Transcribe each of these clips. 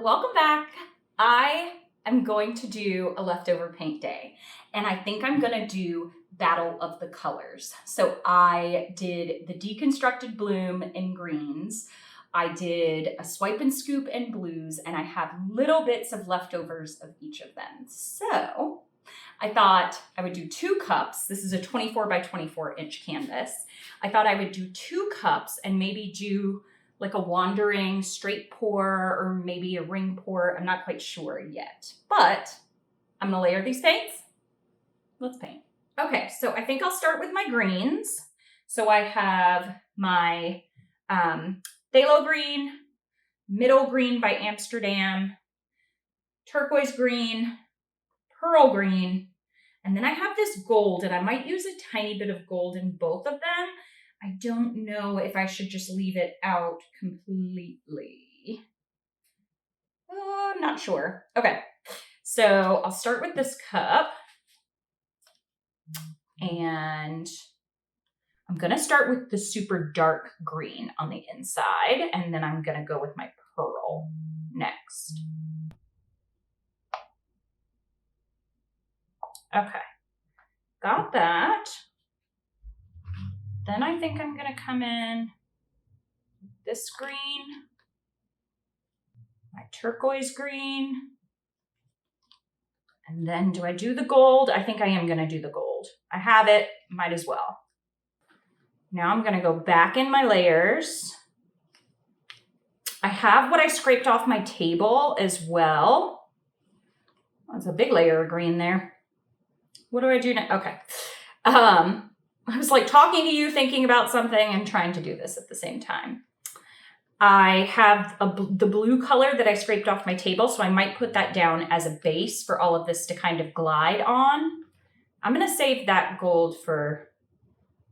welcome back. I am going to do a leftover paint day, and I think I'm gonna do Battle of the Colors. So I did the deconstructed bloom in greens, I did a swipe and scoop in blues, and I have little bits of leftovers of each of them. So I thought I would do 2 cups. This is a 24 by 24 inch canvas. I thought I would do 2 cups and maybe do like a wandering straight pour or maybe a ring pour. I'm not quite sure yet, but I'm gonna layer these paints. Let's paint. Okay, so I think I'll start with my greens. So I have my phthalo green, middle green by Amsterdam, turquoise green, pearl green, and then I have this gold, and I might use a tiny bit of gold in both of them. I don't know if I should just leave it out completely. I'm not sure. Okay, so I'll start with this cup, and I'm gonna start with the super dark green on the inside, and then I'm gonna go with my pearl next. Okay, got that. Then I think I'm gonna come in with this green, my turquoise green, and then do I do the gold? I think I am gonna do the gold. I have it, might as well. Now I'm gonna go back in my layers. I have what I scraped off my table as well. That's a big layer of green there. What do I do now? Okay. I was like talking to you, thinking about something and trying to do this at the same time. I have the blue color that I scraped off my table, so I might put that down as a base for all of this to kind of glide on. I'm gonna save that gold for,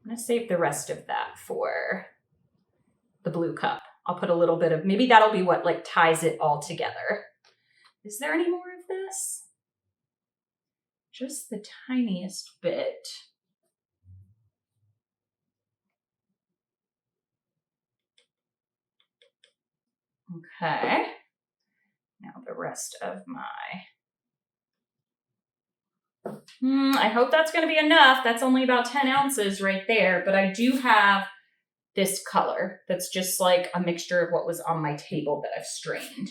I'm gonna save the rest of that for the blue cup. I'll put a little bit of, maybe that'll be what like ties it all together. Is there any more of this? Just the tiniest bit. Okay, now the rest of my, I hope that's gonna be enough. That's only about 10 ounces right there, but I do have this color that's just like a mixture of what was on my table that I've strained.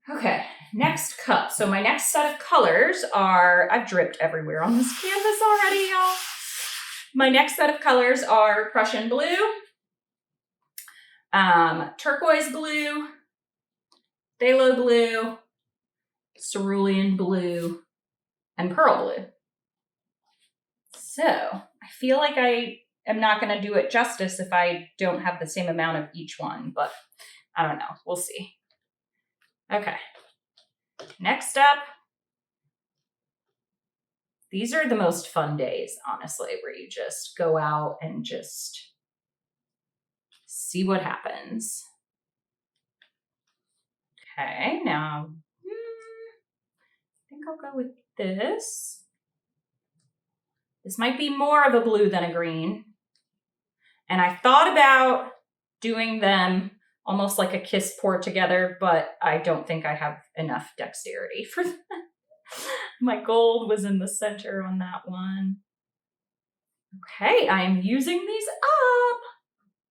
Okay, next cup. So my next set of colors are, I've dripped everywhere on this canvas already, y'all. My next set of colors are Prussian blue, turquoise blue, phthalo blue, cerulean blue, and pearl blue. So I feel like I am not going to do it justice if I don't have the same amount of each one, but I don't know. We'll see. Okay. Next up, these are the most fun days, honestly, where you just go out and just see what happens. Okay, now I think I'll go with this. This might be more of a blue than a green. And I thought about doing them almost like a kiss pour together, but I don't think I have enough dexterity for that. My gold was in the center on that one. Okay, I am using these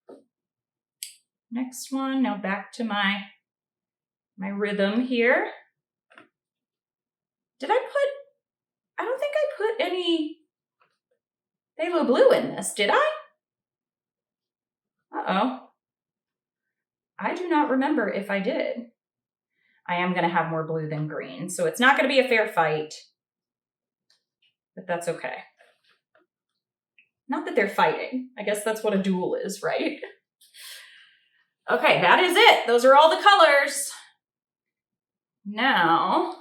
up. Next one, now back to my rhythm here. I don't think I put any phthalo blue in this, did I? Uh-oh. I do not remember if I did. I am going to have more blue than green, so it's not going to be a fair fight, but that's okay. Not that they're fighting. I guess that's what a duel is, right? Okay, that is it. Those are all the colors. Now,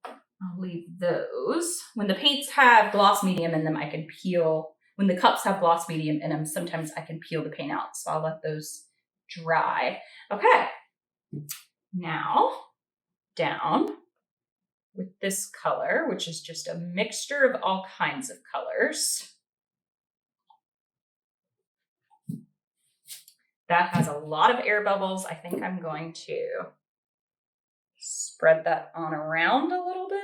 I'll leave those. When the paints have gloss medium in them, I can peel. When the cups have gloss medium in them, sometimes I can peel the paint out, so I'll let those dry. Okay, now down with this color, which is just a mixture of all kinds of colors. that has a lot of air bubbles. I think I'm going to spread that on around a little bit.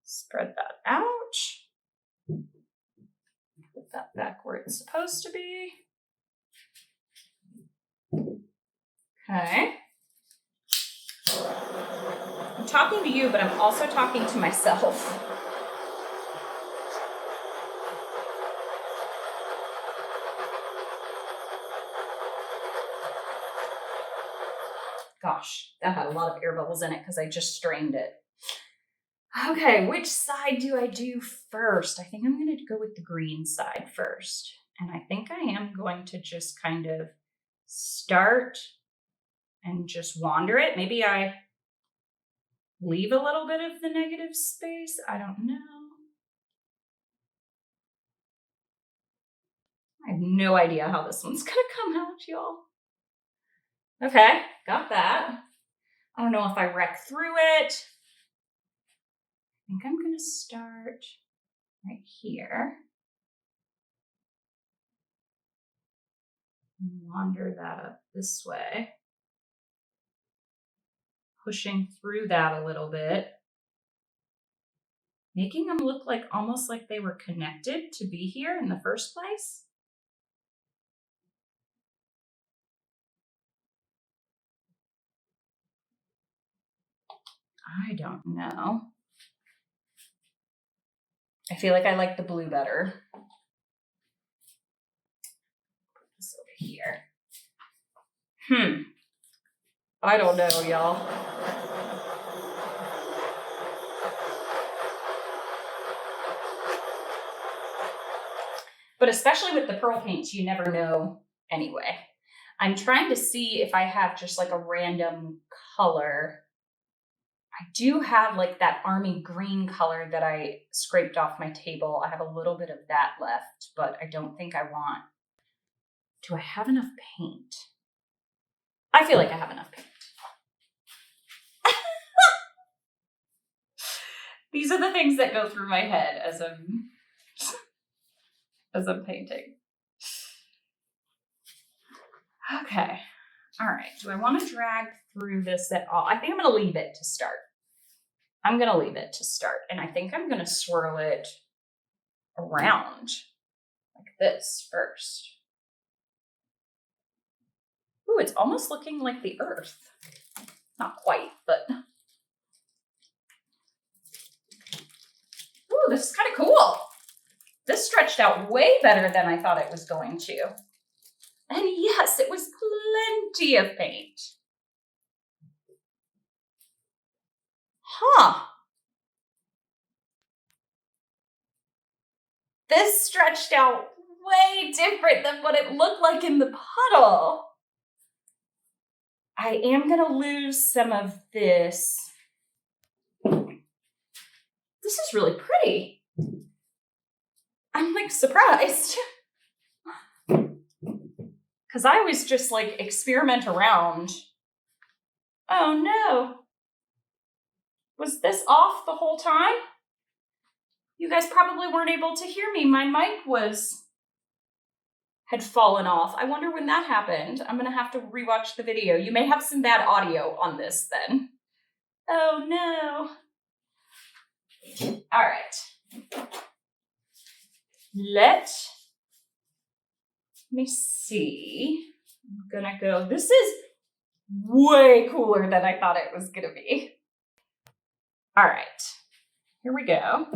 Spread that out. Put that back where it's supposed to be. Okay. I'm talking to you, but I'm also talking to myself. Gosh, that had a lot of air bubbles in it because I just strained it. Okay, which side do I do first? I think I'm going to go with the green side first. And I think I am going to just kind of start and just wander it. Maybe I leave a little bit of the negative space. I don't know. I have no idea how this one's going to come out, y'all. Okay, got that. I don't know if I wreck through it. I think I'm going to start right here. Wander that up this way. Pushing through that a little bit. Making them look like almost like they were connected to be here in the first place. I don't know. I feel like I like the blue better. Put this over here. I don't know, y'all. But especially with the pearl paints, you never know anyway. I'm trying to see if I have just like a random color. I do have like that army green color that I scraped off my table. I have a little bit of that left, but I don't think I want. Do I have enough paint? I feel like I have enough paint. These are the things that go through my head as I'm painting. Okay. All right. Do I want to drag through this at all? I think I'm going to leave it to start. And I think I'm going to swirl it around like this first. Ooh, it's almost looking like the earth. Not quite, but. Ooh, this is kind of cool. This stretched out way better than I thought it was going to. And yes, it was plenty of paint. Huh. This stretched out way different than what it looked like in the puddle. I am going to lose some of this. This is really pretty. I'm like surprised. Because I always just like experiment around. Oh no. Was this off the whole time? You guys probably weren't able to hear me. My mic had fallen off. I wonder when that happened. I'm going to have to rewatch the video. You may have some bad audio on this then. Oh no. All right. Let me see. I'm going to go. This is way cooler than I thought it was going to be. All right. Here we go.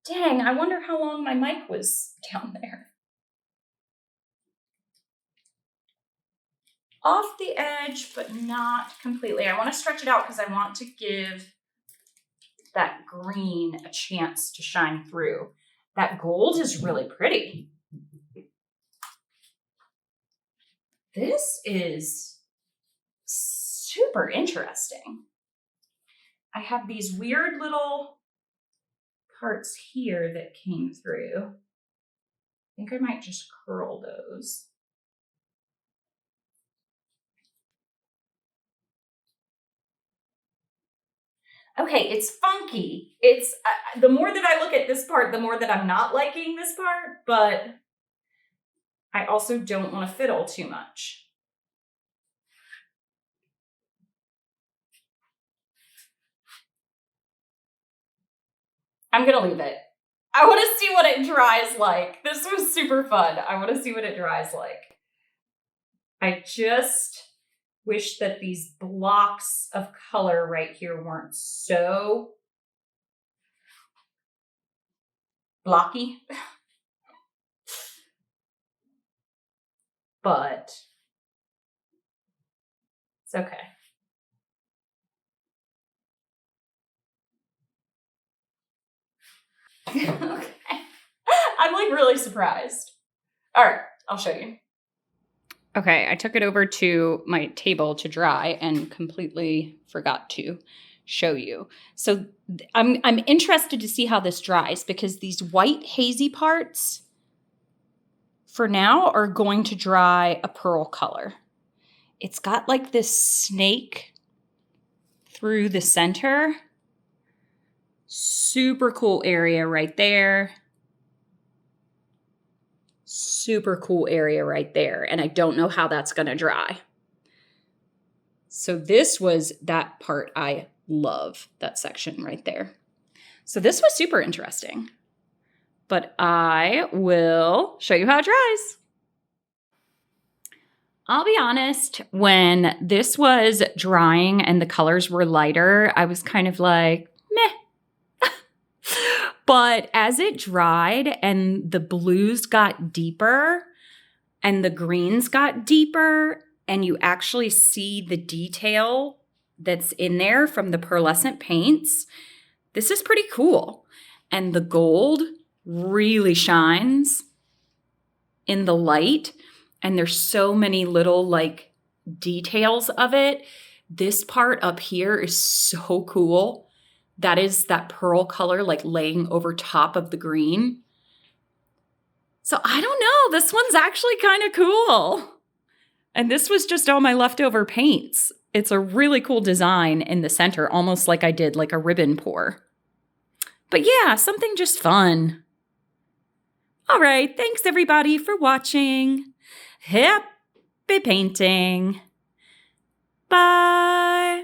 Dang, I wonder how long my mic was down there. Off the edge, but not completely. I want to stretch it out because I want to give that green a chance to shine through. That gold is really pretty. This is super interesting. I have these weird little parts here that came through. I think I might just curl those. Okay, it's funky. It's the more that I look at this part, the more that I'm not liking this part, but I also don't want to fiddle too much. I'm gonna leave it. I want to see what it dries like. This was super fun. I want to see what it dries like. I just wish that these blocks of color right here weren't so blocky. But it's okay. Okay. I'm like really surprised. All right, I'll show you. Okay, I took it over to my table to dry and completely forgot to show you. So I'm interested to see how this dries because these white hazy parts for now are going to dry a pearl color. It's got like this snake through the center. Super cool area right there. Super cool area right there. And I don't know how that's going to dry. So this was that part I love, that section right there. So this was super interesting. But I will show you how it dries. I'll be honest, when this was drying and the colors were lighter, I was kind of like, meh. But as it dried and the blues got deeper and the greens got deeper, and you actually see the detail that's in there from the pearlescent paints, this is pretty cool. And the gold really shines in the light, and there's so many little like details of it. This part up here is so cool. That is that pearl color like laying over top of the green. So I don't know, this one's actually kind of cool. And this was just all my leftover paints. It's a really cool design in the center, almost like I did like a ribbon pour. But yeah, something just fun. All right, thanks everybody for watching. Happy painting. Bye.